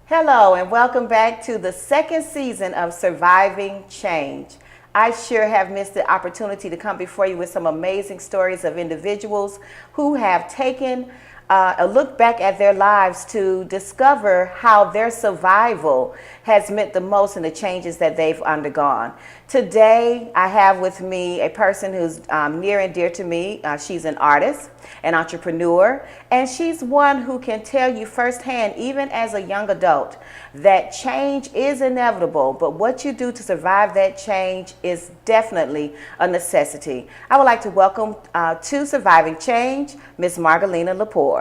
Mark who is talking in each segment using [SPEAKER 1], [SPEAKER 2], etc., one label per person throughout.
[SPEAKER 1] Hello and welcome back to the second season of Surviving Change. I sure have missed the opportunity to come before you with some amazing stories of individuals who have taken a look back at their lives to discover how their survival has meant the most in the changes that they've undergone. Today, I have with me a person who's near and dear to me. She's an artist, an entrepreneur, and she's one who can tell you firsthand, even as a young adult, that change is inevitable, but what you do to survive that change is definitely a necessity. I would like to welcome to Surviving Change, Miss Margalina Kapoor.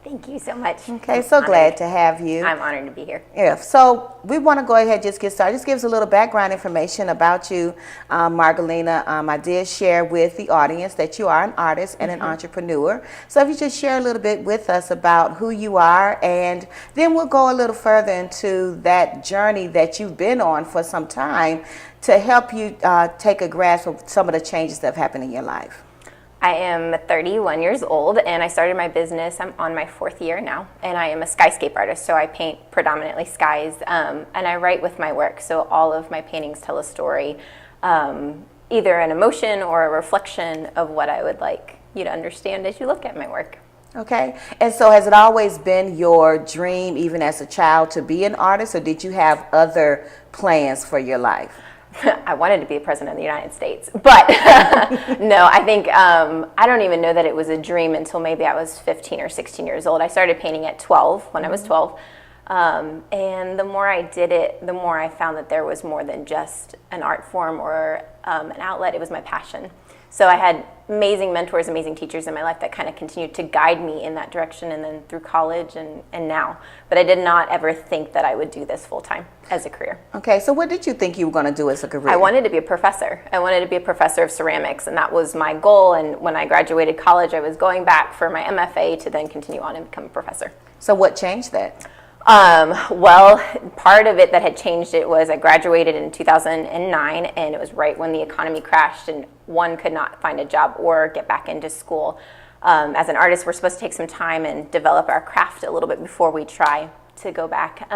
[SPEAKER 2] Thank you so much.
[SPEAKER 1] Okay, so glad to have you.
[SPEAKER 2] I'm honored to be here.
[SPEAKER 1] Yeah, so we want to go ahead and just get started. Just give us a little background information about you, Margalina. I did share with the audience that you are an artist and an entrepreneur. So if you just share a little bit with us about who you are, and then we'll go a little further into that journey that you've been on for some time to help you take a grasp of some of the changes that have happened in your life.
[SPEAKER 2] I am 31 years old and I started my business. I'm on my 4th year now, and I am a skyscape artist, so I paint predominantly skies, and I write with my work. So all of my paintings tell a story, either an emotion or a reflection of what I would like you to understand as you look at my work.
[SPEAKER 1] Okay, and so has it always been your dream, even as a child, to be an artist, or did you have other plans for your life?
[SPEAKER 2] I wanted to be a president of the United States, but no, I think, I don't even know that it was a dream until maybe I was 15 or 16 years old. I started painting at 12, when I was 12, and the more I did it, the more I found that there was more than just an art form or an outlet. It was my passion. So I had amazing mentors, amazing teachers in my life that kind of continued to guide me in that direction, and then through college and now. But I did not ever think that I would do this full time as a career.
[SPEAKER 1] Okay, so what did you think you were going to do as a career?
[SPEAKER 2] I wanted to be a professor. I wanted to be a professor of ceramics, and that was my goal. And when I graduated college, I was going back for my MFA to then continue on and become a professor.
[SPEAKER 1] So what changed that?
[SPEAKER 2] Well, part of it that had changed it was I graduated in 2009, and it was right when the economy crashed and one could not find a job or get back into school. As an artist, we're supposed to take some time and develop our craft a little bit before we try to go back.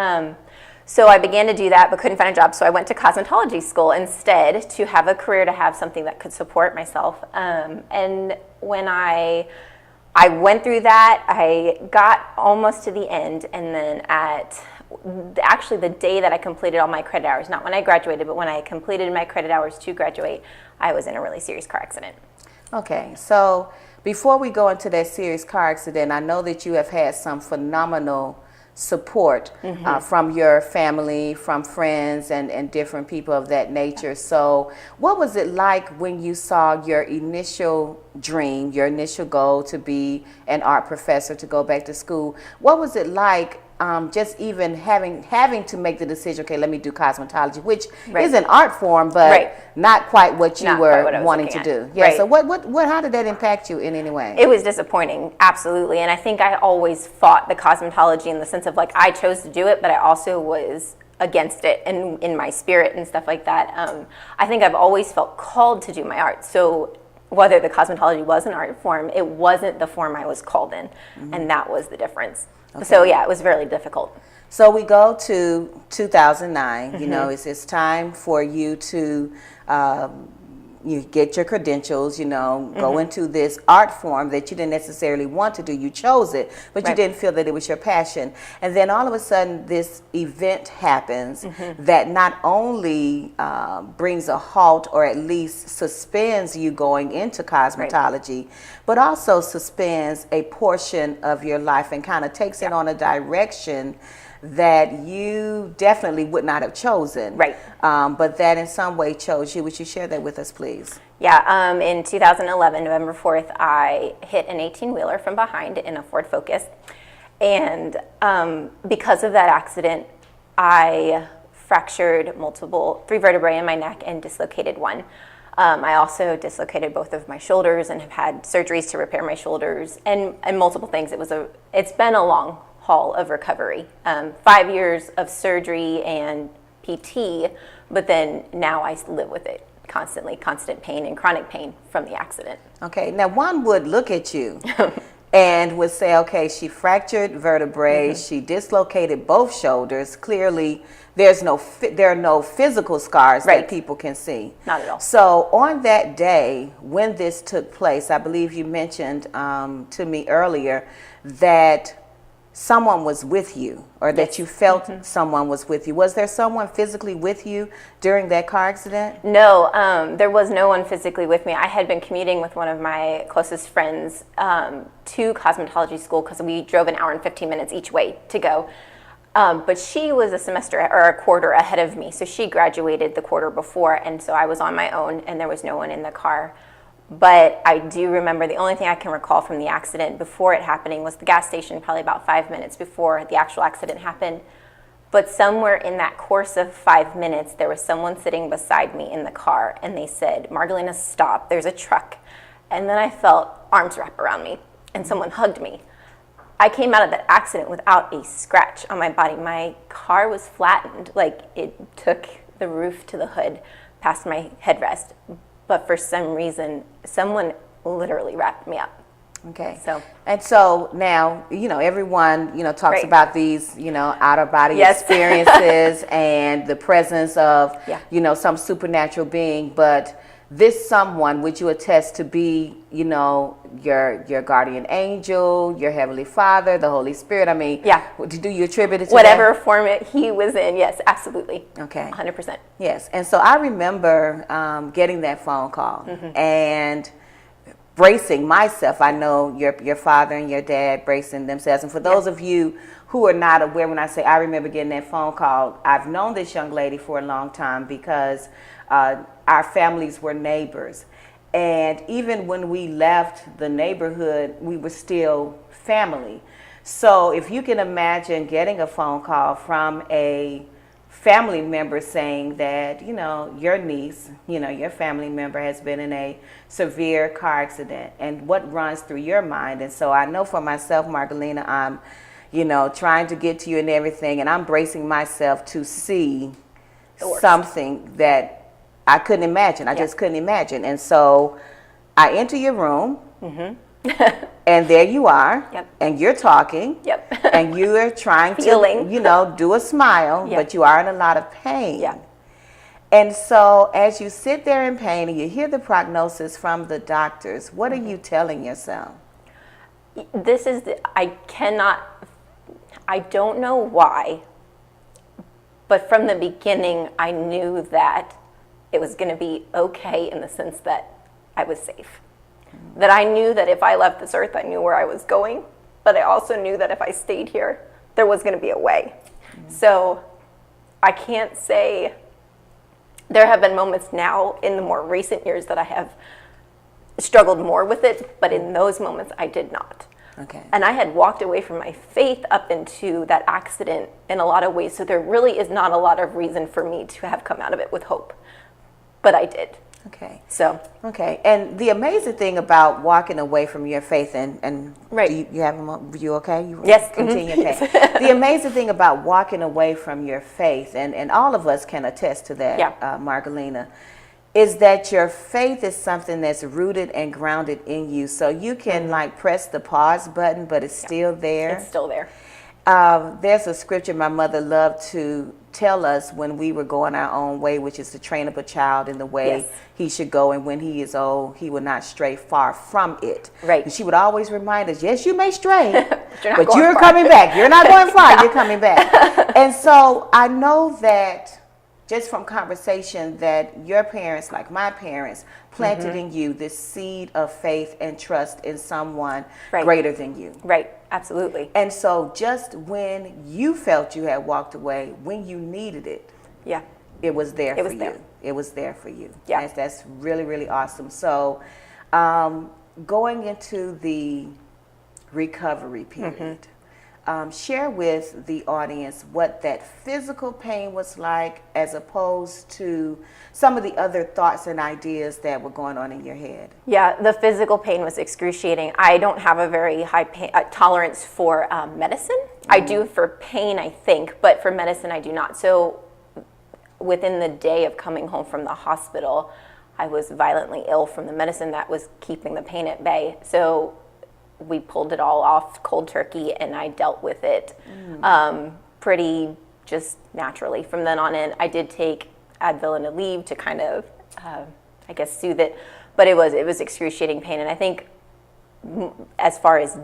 [SPEAKER 2] So I began to do that, but couldn't find a job. So I went to cosmetology school instead to have a career, to have something that could support myself. And when I went through that, I got almost to the end, and then actually the day that I completed all my credit hours, not when I graduated, but when I completed my credit hours to graduate, I was in a really serious car accident.
[SPEAKER 1] Okay, so before we go into that serious car accident, I know that you have had some phenomenal support from your family, from friends, and different people of that nature. So what was it like when you saw your initial dream, your initial goal to be an art professor, to go back to school? What was it like just even having to make the decision, okay, let me do cosmetology, which is an art form, but not quite what you were wanting to do. Yeah. So how did that impact you in any way?
[SPEAKER 2] It was disappointing, absolutely. And I think I always fought the cosmetology in the sense of, like, I chose to do it, but I also was against it and in my spirit and stuff like that. I think I've always felt called to do my art. So whether the cosmetology was an art form, it wasn't the form I was called in, and that was the difference. Okay. So yeah, it was really difficult.
[SPEAKER 1] So we go to 2009. You know, it's time for you to you get your credentials, go into this art form that you didn't necessarily want to do. You chose it, but you didn't feel that it was your passion. And then all of a sudden this event happens that not only brings a halt, or at least suspends you going into cosmetology, but also suspends a portion of your life and kind of takes it on a direction that you definitely would not have chosen, but that in some way chose you. Would you share that with us, please?
[SPEAKER 2] Yeah, in 2011, November 4th, I hit an 18-wheeler from behind in a Ford Focus, and because of that accident, I fractured 3 vertebrae in my neck and dislocated one. I also dislocated both of my shoulders and have had surgeries to repair my shoulders and multiple things. It's been a long haul of recovery, 5 years of surgery and PT, but then now I live with it constantly, constant pain and chronic pain from the accident.
[SPEAKER 1] Okay, now one would look at you and would say, okay, she fractured vertebrae, she dislocated both shoulders. Clearly, there are no physical scars
[SPEAKER 2] Right.
[SPEAKER 1] that people can see.
[SPEAKER 2] Not at all.
[SPEAKER 1] So on that day when this took place, I believe you mentioned to me earlier that someone was with you, or that you felt someone was with you. Was there someone physically with you during that car accident?
[SPEAKER 2] No, there was no one physically with me. I had been commuting with one of my closest friends to cosmetology school because we drove an hour and 15 minutes each way to go. But she was a semester or a quarter ahead of me, so she graduated the quarter before, and so I was on my own, and there was no one in the car. But I do remember the only thing I can recall from the accident before it happening was the gas station, probably about 5 minutes before the actual accident happened. But somewhere in that course of 5 minutes, there was someone sitting beside me in the car, and they said, "Margalina, stop, there's a truck." And then I felt arms wrap around me, and someone hugged me. I came out of that accident without a scratch on my body. My car was flattened, like it took the roof to the hood past my headrest. But for some reason, someone literally wrapped me up.
[SPEAKER 1] Okay.
[SPEAKER 2] So.
[SPEAKER 1] And so now, everyone, talks
[SPEAKER 2] Right.
[SPEAKER 1] about these, out of body
[SPEAKER 2] Yes.
[SPEAKER 1] experiences and the presence of,
[SPEAKER 2] Yeah.
[SPEAKER 1] some supernatural being. But this someone, would you attest to be, your guardian angel, your heavenly Father, the Holy Spirit? I mean,
[SPEAKER 2] Yeah.
[SPEAKER 1] Do you attribute it to
[SPEAKER 2] Whatever form he was in, yes, absolutely.
[SPEAKER 1] Okay.
[SPEAKER 2] 100%.
[SPEAKER 1] Yes. And so I remember getting that phone call and bracing myself. I know your father and your dad bracing themselves. And for those of you who are not aware, when I say I remember getting that phone call, I've known this young lady for a long time because our families were neighbors. And even when we left the neighborhood, we were still family. So if you can imagine getting a phone call from a family member saying that, your niece, your family member has been in a severe car accident, and what runs through your mind. And so I know for myself, Margalina, I'm, trying to get to you and everything, and I'm bracing myself to see something that I couldn't imagine. I just couldn't imagine. And so I enter your room, and there you are, and you're talking, and you are trying to, do a smile, but you are in a lot of pain. And so as you sit there in pain and you hear the prognosis from the doctors, what are you telling yourself?
[SPEAKER 2] I don't know why, but from the beginning, I knew that it was going to be okay in the sense that I was safe. That I knew that if I left this earth, I knew where I was going, but I also knew that if I stayed here, there was going to be a way. So I can't say, there have been moments now in the more recent years that I have struggled more with it, but in those moments I did not.
[SPEAKER 1] Okay.
[SPEAKER 2] And I had walked away from my faith up into that accident in a lot of ways, so there really is not a lot of reason for me to have come out of it with hope. But I did.
[SPEAKER 1] Okay.
[SPEAKER 2] So.
[SPEAKER 1] Okay. And the amazing thing about walking away from your faith, and
[SPEAKER 2] right.
[SPEAKER 1] you have you okay?
[SPEAKER 2] Yes.
[SPEAKER 1] Continue. Okay. The amazing thing about walking away from your faith, and all of us can attest to that, Margalina, is that your faith is something that's rooted and grounded in you. So you can like press the pause button, but it's still there.
[SPEAKER 2] It's still there.
[SPEAKER 1] There's a scripture my mother loved to tell us when we were going our own way, which is to train up a child in the way he should go, and when he is old, he will not stray far from it.
[SPEAKER 2] Right.
[SPEAKER 1] And she would always remind us, yes, you may stray,
[SPEAKER 2] but
[SPEAKER 1] you're coming back. You're not going far, you're coming back. And so I know that just from conversation that your parents, like my parents, planted in you this seed of faith and trust in someone greater than you.
[SPEAKER 2] Right, absolutely.
[SPEAKER 1] And so just when you felt you had walked away, when you needed it, it was there for you. It was there for you.
[SPEAKER 2] Yeah.
[SPEAKER 1] That's really, really awesome. So going into the recovery period, share with the audience what that physical pain was like as opposed to some of the other thoughts and ideas that were going on in your head.
[SPEAKER 2] Yeah, the physical pain was excruciating. I don't have a very high tolerance for medicine. I do for pain, I think, but for medicine I do not. So within the day of coming home from the hospital, I was violently ill from the medicine that was keeping the pain at bay. So we pulled it all off cold turkey, and I dealt with it pretty just naturally. From then on in, I did take Advil and Aleve to kind of, I guess, soothe it, but it was excruciating pain. And I think as far as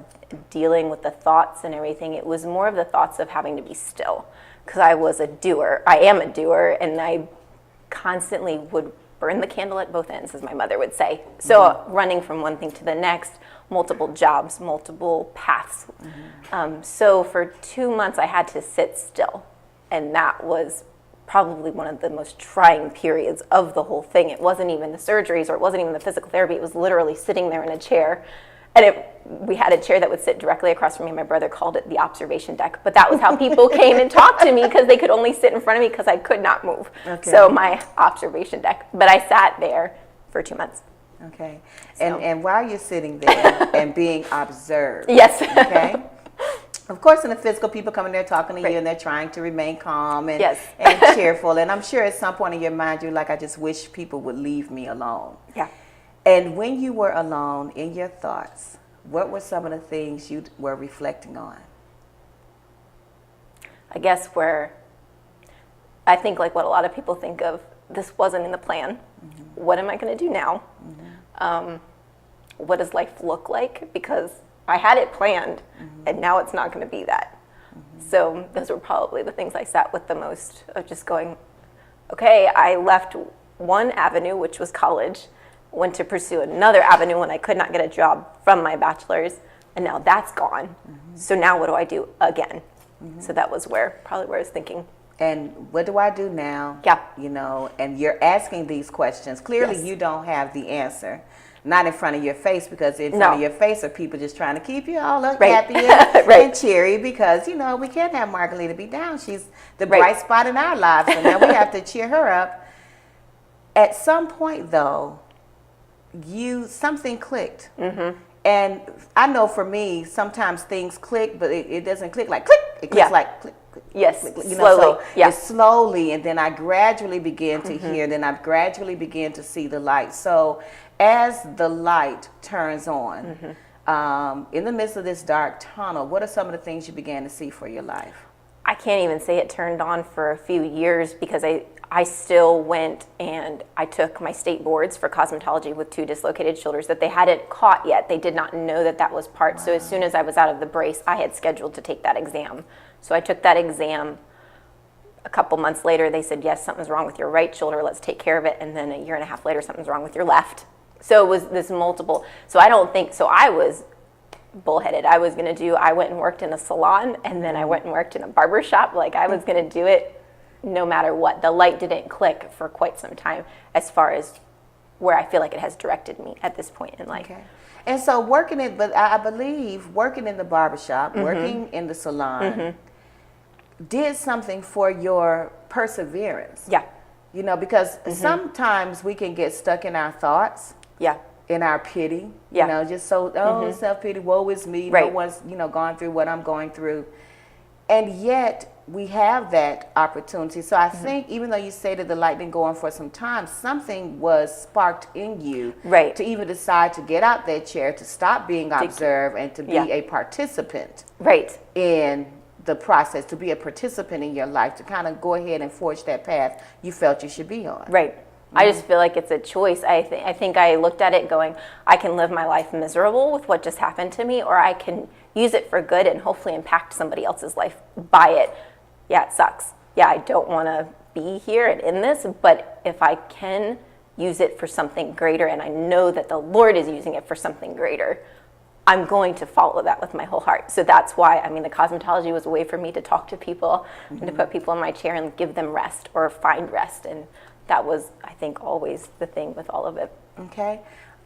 [SPEAKER 2] dealing with the thoughts and everything, it was more of the thoughts of having to be still, because I was a doer. I am a doer, and I constantly would burn the candle at both ends, as my mother would say. So running from one thing to the next, multiple jobs, multiple paths. So for 2 months, I had to sit still, and that was probably one of the most trying periods of the whole thing. It wasn't even the surgeries, or it wasn't even the physical therapy. It was literally sitting there in a chair. And we had a chair that would sit directly across from me. My brother called it the observation deck. But that was how people came and talked to me, because they could only sit in front of me because I could not move. Okay. So my observation deck. But I sat there for 2 months.
[SPEAKER 1] Okay. And while you're sitting there and being observed.
[SPEAKER 2] Yes.
[SPEAKER 1] Okay. Of course, in the physical, people come in there talking to you, and they're trying to remain calm and cheerful. And I'm sure at some point in your mind, you're like, I just wish people would leave me alone.
[SPEAKER 2] Yeah.
[SPEAKER 1] And when you were alone in your thoughts, what were some of the things you were reflecting on?
[SPEAKER 2] I guess I think like what a lot of people think of, this wasn't in the plan. What am I going to do now? What does life look like? Because I had it planned, and now it's not going to be that. So those were probably the things I sat with the most, of just going, okay, I left one avenue, which was college, went to pursue another avenue when I could not get a job from my bachelor's, and now that's gone. So now what do I do again? So that was probably where I was thinking.
[SPEAKER 1] And what do I do now?
[SPEAKER 2] Yeah.
[SPEAKER 1] You know, and you're asking these questions. Clearly you don't have the answer. Not in front of your face, because in front of your face are people just trying to keep you all up happy and cheery, because, you know, we can't have Margalina be down. She's the bright spot in our lives, and now we have to cheer her up. At some point, though, something clicked. And I know for me, sometimes things click, but it doesn't click like click. It clicks like click.
[SPEAKER 2] Yes,
[SPEAKER 1] click,
[SPEAKER 2] slowly.
[SPEAKER 1] So it's slowly, and then I gradually begin to hear, then I gradually begin to see the light. So as the light turns on, in the midst of this dark tunnel, what are some of the things you began to see for your life?
[SPEAKER 2] I can't even say it turned on for a few years, because I still went and I took my state boards for cosmetology with 2 dislocated shoulders that they hadn't caught yet. They did not know that was part. So as soon as I was out of the brace, I had scheduled to take that exam. So I took that exam. A couple months later, they said, yes, something's wrong with your right shoulder. Let's take care of it. And then a year and a half later, something's wrong with your left. So it was this multiple. So I was bullheaded. I went and worked in a salon, and then I went and worked in a barber shop. Like, I was going to do it no matter what. The light didn't click for quite some time, as far as where I feel like it has directed me at this point in life.
[SPEAKER 1] Okay. And so I believe working in the barber shop, working in the salon, did something for your perseverance.
[SPEAKER 2] Yeah.
[SPEAKER 1] You know, because sometimes we can get stuck in our thoughts.
[SPEAKER 2] Yeah.
[SPEAKER 1] In our pity.
[SPEAKER 2] Yeah.
[SPEAKER 1] You know, just so, self-pity, woe is me. No one's, gone through what I'm going through. And yet we have that opportunity. So I think, even though you say that the light didn't go on for some time, something was sparked in you to even decide to get out that chair, to stop being observed, and to be a participant in the process, to be a participant in your life, to kind of go ahead and forge that path you felt you should be on.
[SPEAKER 2] Right. I just feel like it's a choice. I think I looked at it going, I can live my life miserable with what just happened to me, or I can use it for good and hopefully impact somebody else's life by it. Yeah, it sucks. Yeah, I don't want to be here and in this, but if I can use it for something greater, and I know that the Lord is using it for something greater, I'm going to follow that with my whole heart. So that's why, the cosmetology was a way for me to talk to people and to put people in my chair and give them rest or find rest. And that was, I think, always the thing with all of it.
[SPEAKER 1] Okay,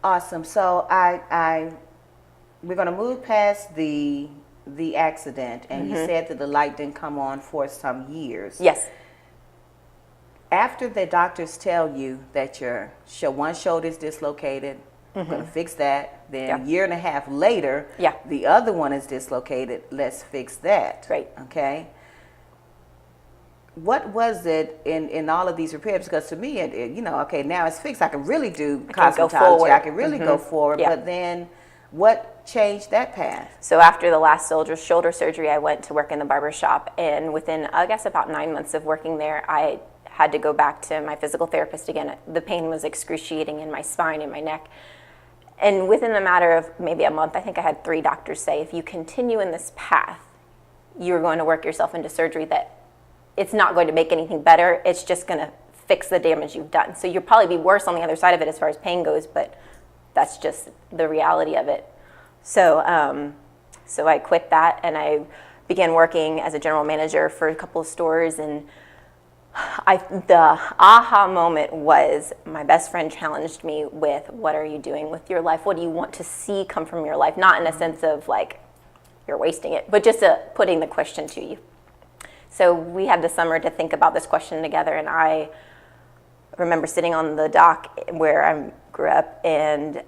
[SPEAKER 1] awesome. So we're going to move past the accident, and you said that the light didn't come on for some years.
[SPEAKER 2] Yes.
[SPEAKER 1] After the doctors tell you that your one shoulder is dislocated, we're going to fix that. Then a year and a half later, the other one is dislocated. Let's fix that.
[SPEAKER 2] Right.
[SPEAKER 1] Okay. What was it in all of these repairs? Because to me, okay, now it's fixed. I can really do cosmetology. I can really go forward. But then What changed that path?
[SPEAKER 2] So after the last shoulder surgery, I went to work in the barber shop, and within, I guess, about 9 months of working there, I had to go back to my physical therapist again. The pain was excruciating in my spine and my neck. And within a matter of maybe a month, I think I had 3 doctors say, if you continue in this path, you're going to work yourself into surgery that it's not going to make anything better. It's just going to fix the damage you've done. So you'll probably be worse on the other side of it as far as pain goes, but that's just the reality of it. So, so I quit that, and I began working as a general manager for a couple of stores. And the aha moment was my best friend challenged me with, what are you doing with your life? What do you want to see come from your life? Not in a sense of like you're wasting it, but just putting the question to you. So we had the summer to think about this question together, and I remember sitting on the dock where I grew up, and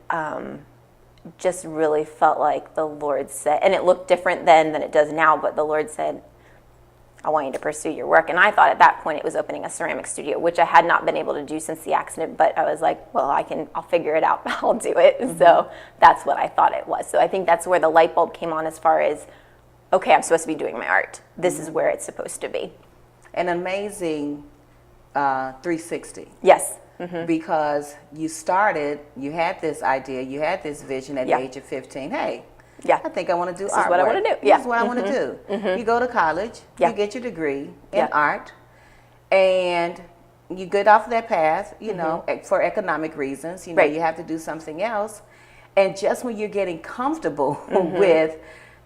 [SPEAKER 2] just really felt like the Lord said, and it looked different then than it does now, but the Lord said, I want you to pursue your work. And I thought at that point it was opening a ceramic studio, which I had not been able to do since the accident, but I was like, well, I'll figure it out. I'll do it. Mm-hmm. So that's what I thought it was. So I think that's where the light bulb came on as far as, okay, I'm supposed to be doing my art. This is where it's supposed to be.
[SPEAKER 1] An amazing 360.
[SPEAKER 2] Yes. Mm-hmm.
[SPEAKER 1] Because you had this idea, you had this vision at the age of 15. Hey, I think I want to do
[SPEAKER 2] this
[SPEAKER 1] artwork.
[SPEAKER 2] This is what I want to do. Yeah.
[SPEAKER 1] This is what I want to do. Mm-hmm. You go to college, you get your degree in art, and you get off that path, you know, for economic reasons. You know, you have to do something else. And just when you're getting comfortable with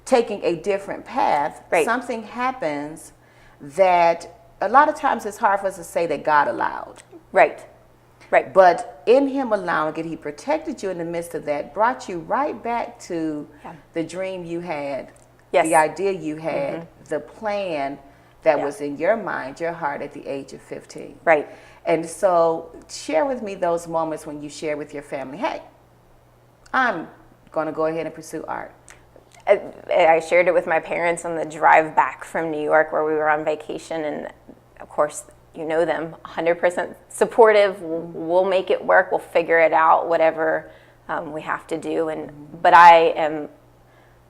[SPEAKER 1] taking a different path, something happens that a lot of times it's hard for us to say that God allowed.
[SPEAKER 2] Right.
[SPEAKER 1] But in him allowing it, he protected you in the midst of that, brought you right back to the dream you had, the idea you had, the plan that was in your mind, your heart at the age of 15.
[SPEAKER 2] Right.
[SPEAKER 1] And so share with me those moments when you share with your family, hey, I'm going to go ahead and pursue art.
[SPEAKER 2] I shared it with my parents on the drive back from New York where we were on vacation, and of course, you know them, 100% supportive. We'll make it work. We'll figure it out, whatever we have to do. But I am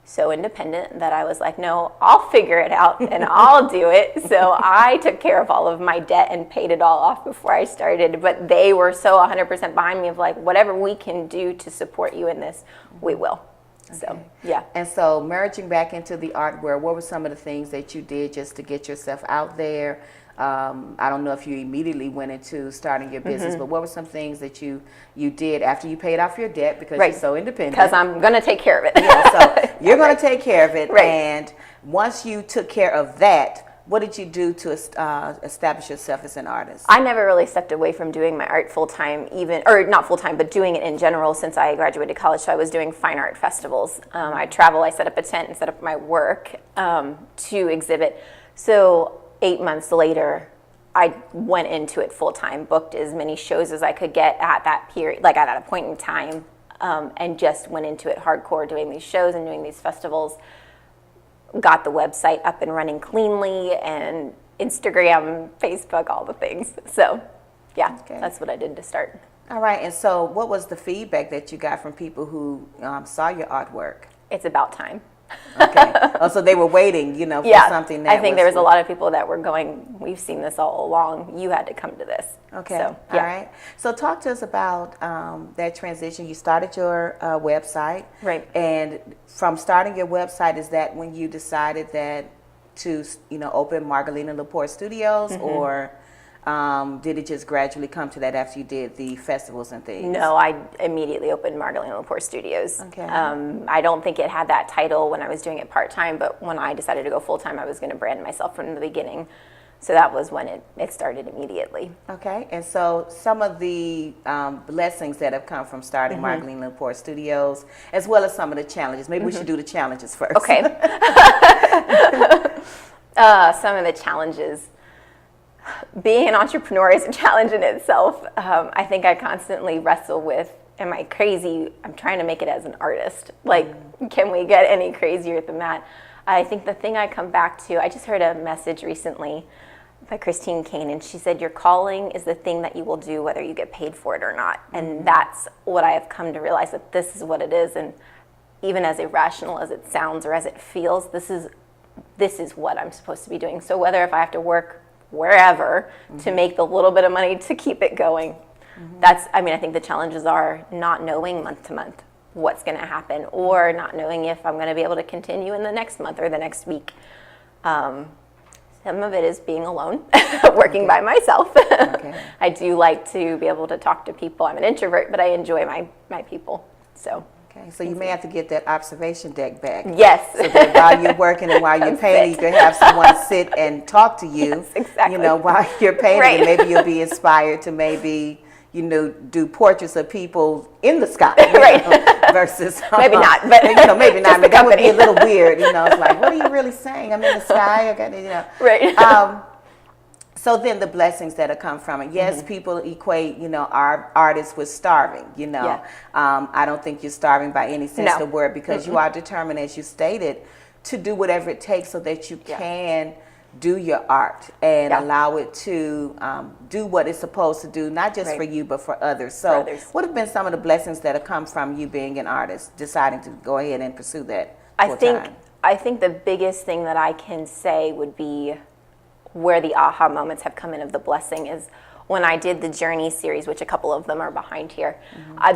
[SPEAKER 2] so independent that I was like, no, I'll figure it out and I'll do it. So I took care of all of my debt and paid it all off before I started. But they were so 100% behind me of like, whatever we can do to support you in this, we will. Okay. So, yeah.
[SPEAKER 1] And so merging back into the art world, what were some of the things that you did just to get yourself out there? I don't know if you immediately went into starting your business, but what were some things that you did after you paid off your debt because you're so independent?
[SPEAKER 2] Because I'm going to take care of it.
[SPEAKER 1] So you're going to take care of it. And once you took care of that, what did you do to establish yourself as an artist?
[SPEAKER 2] I never really stepped away from doing my art full-time, or not full-time, but doing it in general since I graduated college. So I was doing fine art festivals. I travel, I set up a tent and set up my work to exhibit. So 8 months later, I went into it full-time, booked as many shows as I could get at that period, like at that point in time, and just went into it hardcore doing these shows and doing these festivals. Got the website up and running cleanly, and Instagram, Facebook, all the things. So, that's what I did to start.
[SPEAKER 1] All right, and so what was the feedback that you got from people who saw your artwork?
[SPEAKER 2] It's about time.
[SPEAKER 1] Okay. Oh, so they were waiting, for something that
[SPEAKER 2] I think there was a lot of people that were going, we've seen this all along. You had to come to this.
[SPEAKER 1] Okay. So, all right. So talk to us about that transition. You started your website.
[SPEAKER 2] Right.
[SPEAKER 1] And from starting your website, is that when you decided that to, open Margalina Laporte Studios, or did it just gradually come to that after you did the festivals and things?
[SPEAKER 2] No, I immediately opened Margalina Laporte Studios.
[SPEAKER 1] Okay.
[SPEAKER 2] I don't think it had that title when I was doing it part-time, but when I decided to go full-time, I was going to brand myself from the beginning. So that was when it started immediately.
[SPEAKER 1] Okay. And so some of the blessings that have come from starting Margalina Laporte Studios, as well as some of the challenges. Maybe we should do the challenges first.
[SPEAKER 2] Okay. Some of the challenges. Being an entrepreneur is a challenge in itself. I think I constantly wrestle with, am I crazy? I'm trying to make it as an artist. Like, can we get any crazier than that? I think the thing I come back to, I just heard a message recently by Christine Kane, and she said, your calling is the thing that you will do whether you get paid for it or not. And that's what I have come to realize, that this is what it is. And even as irrational as it sounds or as it feels, this is what I'm supposed to be doing. So whether if I have to work wherever to make the little bit of money to keep it going, I think the challenges are not knowing month to month what's going to happen, or not knowing if I'm going to be able to continue in the next month or the next week. Some of it is being alone, working by myself. I do like to be able to talk to people. I'm an introvert, but I enjoy my people. So.
[SPEAKER 1] Okay, so you may have to get that observation deck back.
[SPEAKER 2] Yes.
[SPEAKER 1] So that while you're working and while you're painting, you can have someone sit and talk to you.
[SPEAKER 2] Yes, exactly.
[SPEAKER 1] While you're painting,
[SPEAKER 2] Right.
[SPEAKER 1] and maybe you'll be inspired to maybe, do portraits of people in the sky.
[SPEAKER 2] Right.
[SPEAKER 1] Versus
[SPEAKER 2] Maybe not, but
[SPEAKER 1] maybe not. But that would be a
[SPEAKER 2] company.
[SPEAKER 1] little weird. It's like, what are you really saying? I'm in the sky.
[SPEAKER 2] Right.
[SPEAKER 1] So then the blessings that have come from it. Yes, people equate, our artists with starving,
[SPEAKER 2] Yeah.
[SPEAKER 1] I don't think you're starving by any sense of
[SPEAKER 2] No.
[SPEAKER 1] the word, because you are determined, as you stated, to do whatever it takes so that you can do your art and allow it to do what it's supposed to do, not just for you, but for others. So what have been some of the blessings that have come from you being an artist, deciding to go ahead and pursue that full time?
[SPEAKER 2] I think the biggest thing that I can say would be where the aha moments have come in of the blessing is when I did the Journey series, which a couple of them are behind here.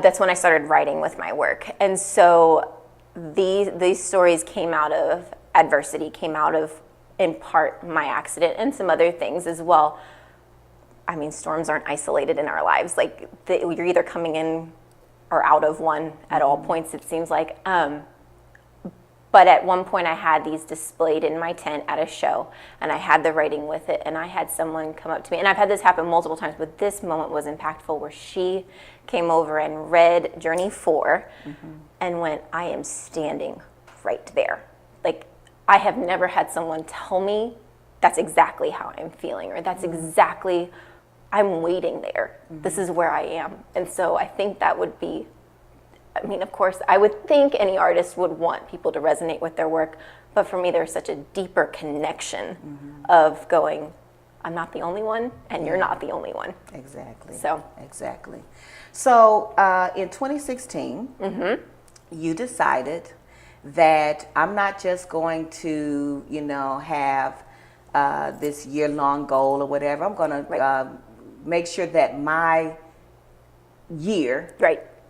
[SPEAKER 2] That's when I started writing with my work. And so these stories came out of adversity, came out of, in part, my accident and some other things as well. I mean, storms aren't isolated in our lives. Like, you're either coming in or out of one at all points, it seems like. But at one point I had these displayed in my tent at a show, and I had the writing with it, and I had someone come up to me, and I've had this happen multiple times, but this moment was impactful, where she came over and read Journey 4 and went, I am standing right there. Like, I have never had someone tell me that's exactly how I'm feeling, or that's exactly, I'm waiting there. This is where I am. And so I think that would be, I mean, of course, I would think any artist would want people to resonate with their work, but for me, there's such a deeper connection of going, I'm not the only one, and you're not the only one.
[SPEAKER 1] Exactly.
[SPEAKER 2] Exactly.
[SPEAKER 1] So in 2016, you decided that I'm not just going to, have this year-long goal or whatever. I'm going to make sure that my year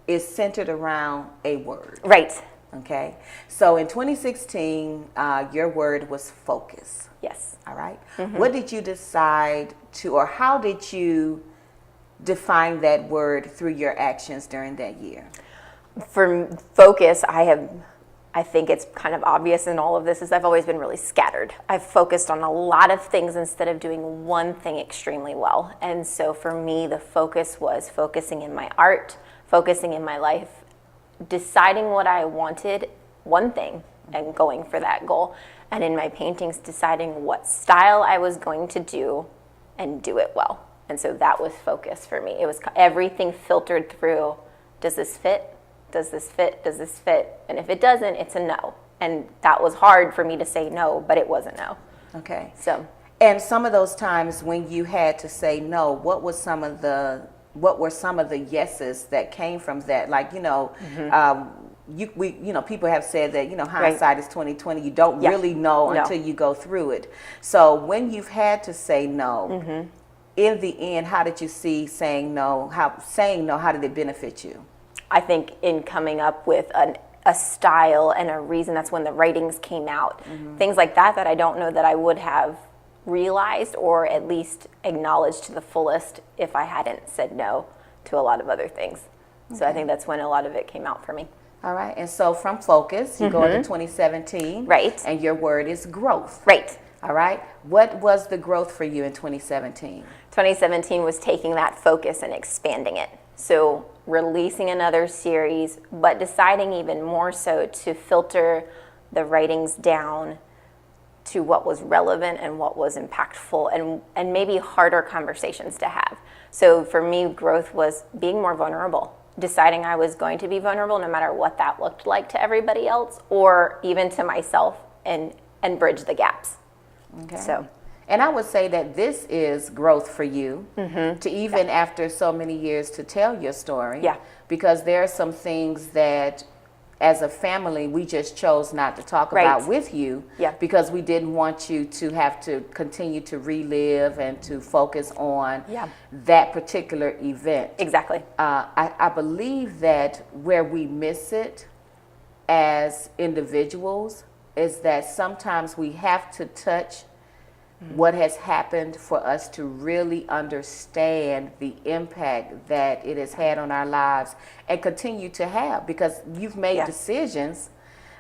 [SPEAKER 1] is centered around a word.
[SPEAKER 2] Right.
[SPEAKER 1] Okay. So in 2016, your word was focus.
[SPEAKER 2] Yes.
[SPEAKER 1] All right. What did you decide to, or how did you define that word through your actions during that year?
[SPEAKER 2] For focus, I think it's kind of obvious in all of this, is I've always been really scattered. I've focused on a lot of things instead of doing one thing extremely well. And so for me, the focus was focusing in my art, focusing in my life, deciding what I wanted, one thing, and going for that goal. And in my paintings, deciding what style I was going to do and do it well. And so that was focus for me. It was everything filtered through, does this fit? Does this fit? Does this fit? And if it doesn't, it's a no. And that was hard for me to say no, but it was a no.
[SPEAKER 1] Okay.
[SPEAKER 2] So, and
[SPEAKER 1] some of those times when you had to say no, what were some of the yeses that came from that? Like, people have said that, hindsight is 20/20. You don't really know until you go through it. So when you've had to say no, in the end, how did you see saying no? How did it benefit you?
[SPEAKER 2] I think in coming up with a style and a reason, that's when the writings came out. Things like that I don't know that I would have realized or at least acknowledged to the fullest if I hadn't said no to a lot of other things. So I think that's when a lot of it came out for me.
[SPEAKER 1] All right. And so from focus, you go into 2017.
[SPEAKER 2] Right.
[SPEAKER 1] And your word is growth.
[SPEAKER 2] Right.
[SPEAKER 1] All right. What was the growth for you in 2017?
[SPEAKER 2] 2017 was taking that focus and expanding it. So releasing another series, but deciding even more so to filter the writings down to what was relevant and what was impactful and maybe harder conversations to have. So for me, growth was being more vulnerable, deciding I was going to be vulnerable no matter what that looked like to everybody else or even to myself, and bridge the gaps.
[SPEAKER 1] Okay.
[SPEAKER 2] So.
[SPEAKER 1] And I would say that this is growth for you to even after so many years to tell your story.
[SPEAKER 2] Yeah.
[SPEAKER 1] Because there are some things that as a family, we just chose not to talk
[SPEAKER 2] Right.
[SPEAKER 1] about with you
[SPEAKER 2] Yeah.
[SPEAKER 1] because we didn't want you to have to continue to relive and to focus on
[SPEAKER 2] Yeah.
[SPEAKER 1] that particular event.
[SPEAKER 2] Exactly.
[SPEAKER 1] I believe that where we miss it as individuals is that sometimes we have to touch what has happened for us to really understand the impact that it has had on our lives and continue to have, because you've made
[SPEAKER 2] Yeah.
[SPEAKER 1] decisions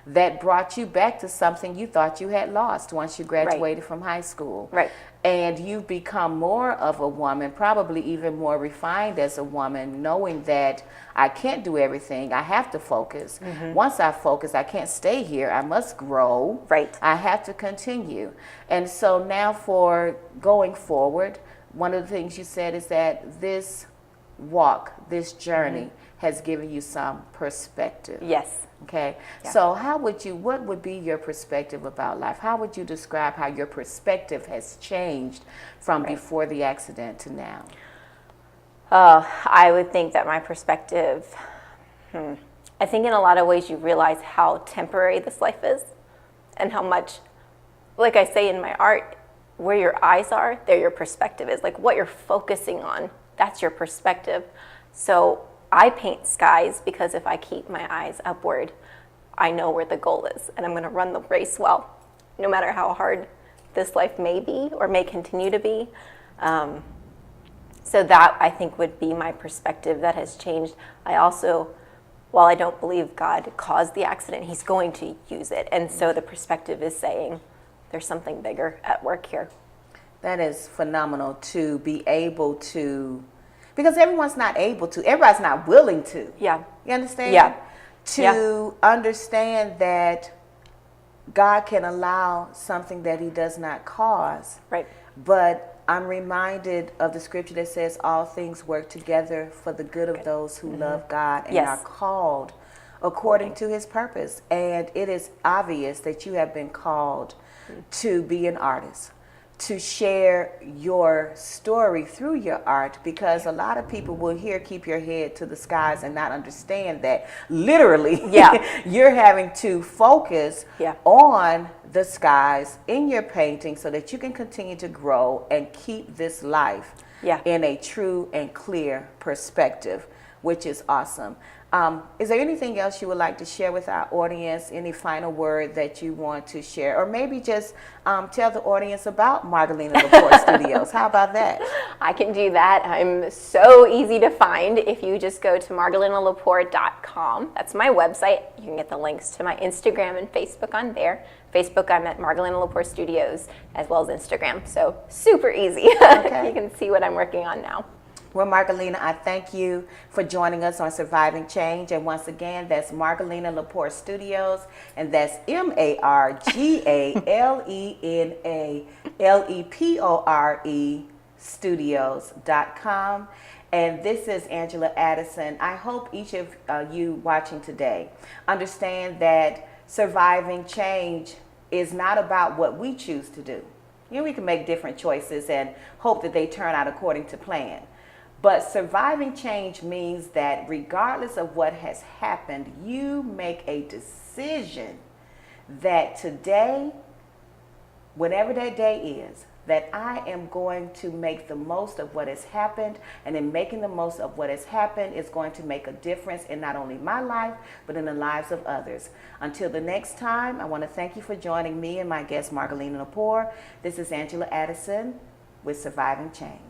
[SPEAKER 1] that brought you back to something you thought you had lost once you graduated from high school.
[SPEAKER 2] Right.
[SPEAKER 1] And you've become more of a woman, probably even more refined as a woman, knowing that I can't do everything. I have to focus. Once I focus, I can't stay here. I must grow.
[SPEAKER 2] Right.
[SPEAKER 1] I have to continue. And so now for going forward, one of the things you said is that this walk, this journey has given you some perspective.
[SPEAKER 2] Yes.
[SPEAKER 1] Okay.
[SPEAKER 2] Yeah.
[SPEAKER 1] So what would be your perspective about life? How would you describe how your perspective has changed from before the accident to now?
[SPEAKER 2] I would think that my perspective, I think in a lot of ways you realize how temporary this life is and how much, like I say in my art, where your eyes are, there your perspective is. Like what you're focusing on, that's your perspective. So I paint skies because if I keep my eyes upward, I know where the goal is and I'm going to run the race well, no matter how hard this life may be or may continue to be. So that I think would be my perspective that has changed. I also, while I don't believe God caused the accident, he's going to use it. And so the perspective is saying there's something bigger at work here.
[SPEAKER 1] That is phenomenal to be able to, because everyone's not able to, everybody's not willing to.
[SPEAKER 2] Yeah.
[SPEAKER 1] You understand?
[SPEAKER 2] Yeah.
[SPEAKER 1] To understand that God can allow something that he does not cause.
[SPEAKER 2] Right.
[SPEAKER 1] But I'm reminded of the scripture that says all things work together for the good of those who love God and
[SPEAKER 2] Yes.
[SPEAKER 1] are called according to his purpose. And it is obvious that you have been called to be an artist, to share your story through your art, because a lot of people will hear keep your head to the skies and not understand that literally you're having to focus on the skies in your painting so that you can continue to grow and keep this life in a true and clear perspective, which is awesome. Is there anything else you would like to share with our audience? Any final word that you want to share? Or maybe just tell the audience about Margalina Laporte Studios. How about that?
[SPEAKER 2] I can do that. I'm so easy to find. If you just go to margalinalaporte.com, that's my website. You can get the links to my Instagram and Facebook on there. Facebook, I'm at Margalina Laporte Studios, as well as Instagram. So super easy.
[SPEAKER 1] Okay.
[SPEAKER 2] You can see what I'm working on now.
[SPEAKER 1] Well, Margalina, I thank you for joining us on Surviving Change. And once again, that's Margalina Laporte Studios, and that's MargalenaLepore Studios.com. And this is Angela Addison. I hope each of you watching today understand that surviving change is not about what we choose to do. You know, we can make different choices and hope that they turn out according to plan. But surviving change means that regardless of what has happened, you make a decision that today, whatever that day is, that I am going to make the most of what has happened, and in making the most of what has happened is going to make a difference in not only my life, but in the lives of others. Until the next time, I want to thank you for joining me and my guest, Margalina Laporte. This is Angela Addison with Surviving Change.